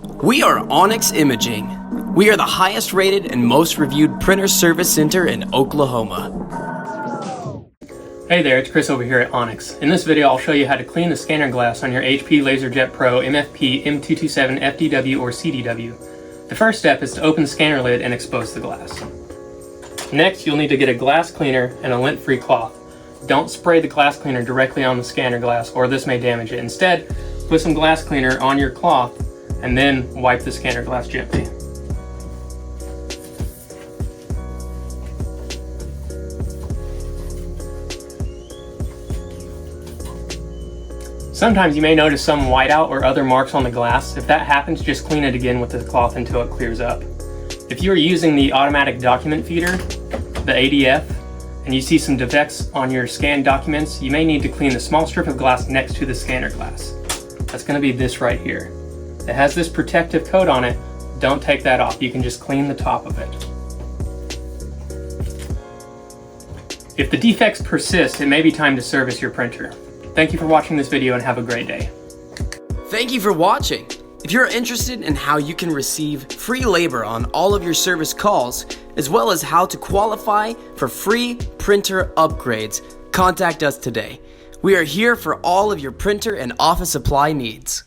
We are Onyx Imaging. We are the highest rated and most reviewed printer service center in Oklahoma. Hey there, it's Chris over here at Onyx. In this video I'll show you how to clean the scanner glass on your HP LaserJet Pro MFP, M227, FDW, or CDW. The first step is to open the scanner lid and expose the glass. Next, you'll need to get a glass cleaner and a lint-free cloth. Don't spray the glass cleaner directly on the scanner glass or this may damage it. Instead, put some glass cleaner on your cloth and then wipe the scanner glass gently. Sometimes you may notice some whiteout or other marks on the glass. If that happens, just clean it again with the cloth until it clears up. If you are using the automatic document feeder, the ADF, and you see some defects on your scanned documents, you may need to clean the small strip of glass next to the scanner glass. That's going to be this right here. It has this protective coat on it. Don't take that off. You can just clean the top of it. If the defects persist, it may be time to service your printer. Thank you for watching this video and have a great day. Thank you for watching. If you're interested in how you can receive free labor on all of your service calls, as well as how to qualify for free printer upgrades, contact us today. We are here for all of your printer and office supply needs.